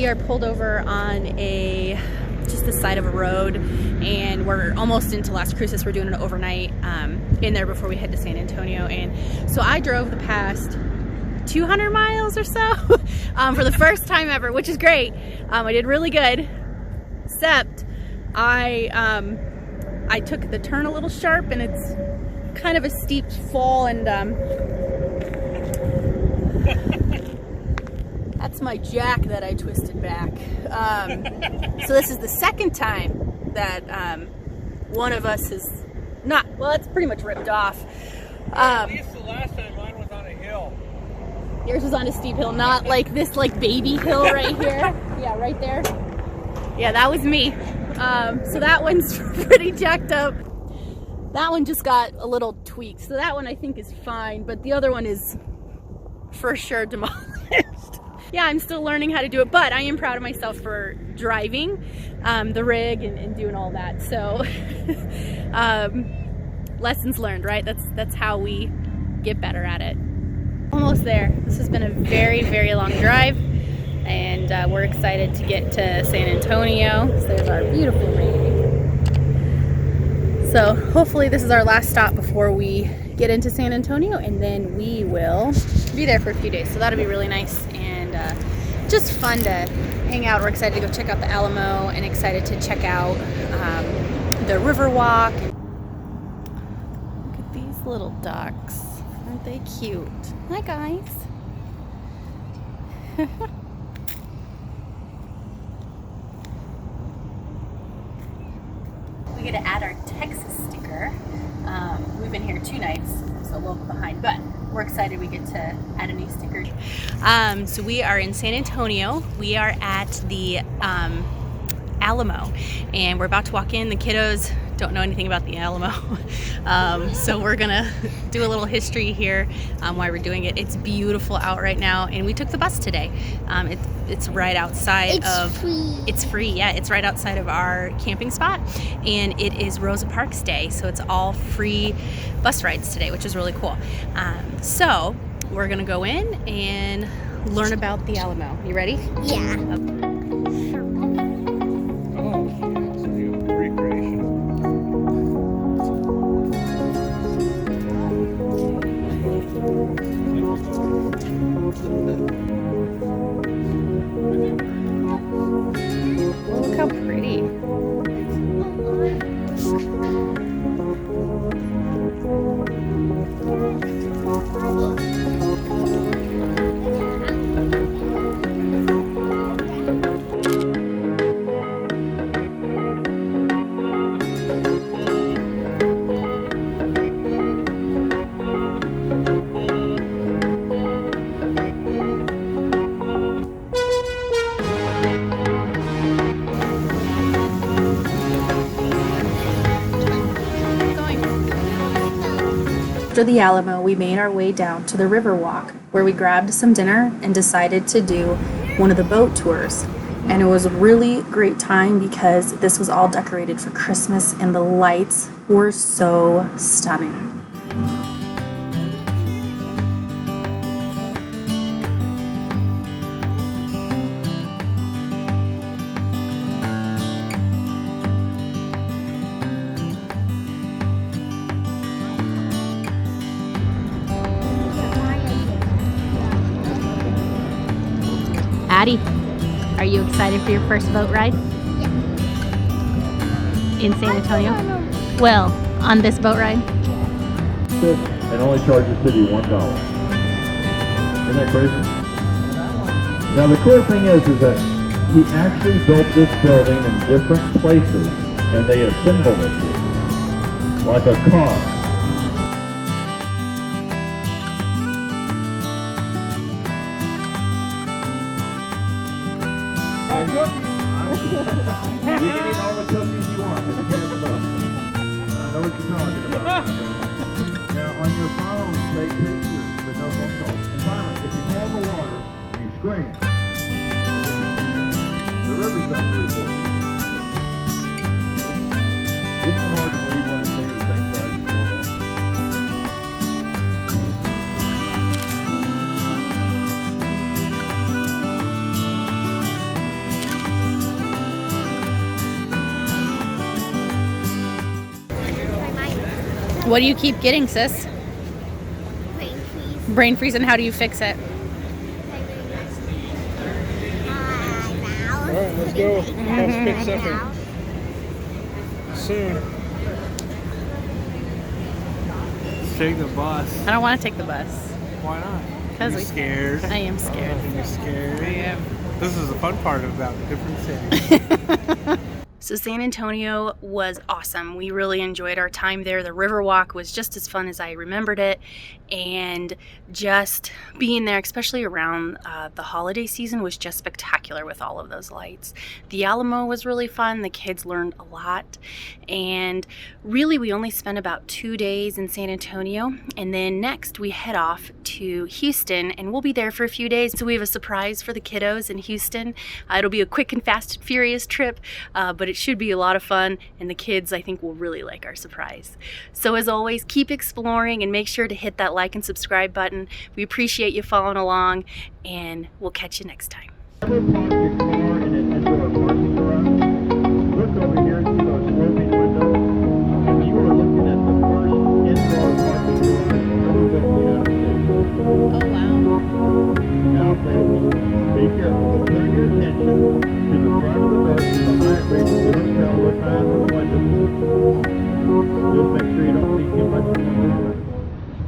we are pulled over on just the side of a road, and we're almost into Las Cruces. We're doing an overnight in there before we head to San Antonio. And so I drove the past 200 miles or so for the first time ever, which is great. I did really good, except I took the turn a little sharp, and it's kind of a steep fall, and that's my jack that I twisted back. So this is the second time that one of us is not, well, it's pretty much ripped off. At least the last time mine was on a hill. Yours was on a steep hill, not like this like baby hill right here. Yeah, right there. Yeah, that was me. So that one's pretty jacked up. That one just got a little tweaked. So that one I think is fine, but the other one is for sure demolished. Yeah, I'm still learning how to do it, but I am proud of myself for driving the rig and doing all that. So lessons learned, right? That's how we get better at it. Almost there. This has been a very, very long drive, and we're excited to get to San Antonio. So there's our beautiful rig. So hopefully this is our last stop before we get into San Antonio, and then we will be there for a few days. So that'll be really nice and just fun to hang out. We're excited to go check out the Alamo and excited to check out the river walk. Look at these little ducks. Aren't they cute? Hi guys. We get to add our Texas sticker. We've been here 2 nights, so a little bit behind, but we're excited we get to add a new sticker. So we are in San Antonio. We are at the Alamo, and we're about to walk in. The kiddos don't know anything about the Alamo, so we're gonna do a little history here why we're doing it. It's beautiful out right now, and we took the bus today. It's right outside It's free, yeah. It's right outside of our camping spot, and it is Rosa Parks Day, so it's all free bus rides today, which is really cool. So we're gonna go in and learn about the Alamo. You ready? Yeah. Look how pretty. After the Alamo, we made our way down to the river walk, where we grabbed some dinner and decided to do one of the boat tours. And it was a really great time because this was all decorated for Christmas, and the lights were so stunning. Addie, are you excited for your first boat ride? Yeah. In San Antonio? Well, on this boat ride? And only charge the city $1. Isn't that crazy? Now the cool thing is that he actually built this building in different places, and they assembled it like a car. You can eat all the cookies you want. Just get the boat. I know what you're talking about. Now, on your phone, take pictures, but no phone calls. And finally, if you fall in the water, you scream. The river's up to report. It's hard to believe when it's the same size as the What do you keep getting, sis? Brain freeze. Brain freeze, and how do you fix it? All right, let's go. Let's pick something soon. Let's take the bus. I don't want to take the bus. Why not? Because You're scared. I am scared. You're scared. I am. This is the fun part about different cities. So San Antonio was awesome. We really enjoyed our time there. The Riverwalk was just as fun as I remembered it. And just being there, especially around the holiday season, was just spectacular with all of those lights. The Alamo was really fun. The kids learned a lot. And really, we only spent about 2 days in San Antonio. And then next, we head off to Houston, and we'll be there for a few days. So we have a surprise for the kiddos in Houston. It'll be a quick and fast and furious trip, but it should be a lot of fun, and the kids, I think, will really like our surprise. So as always, keep exploring and make sure to hit that like and subscribe button. We appreciate you following along, and we'll catch you next time. Ever park your car in an indoor parking garage? Look over here to those sloping windows. If you are looking at the first indoor parking garage ever built in the United States. Oh, wow. Now, baby, be careful. Turn your attention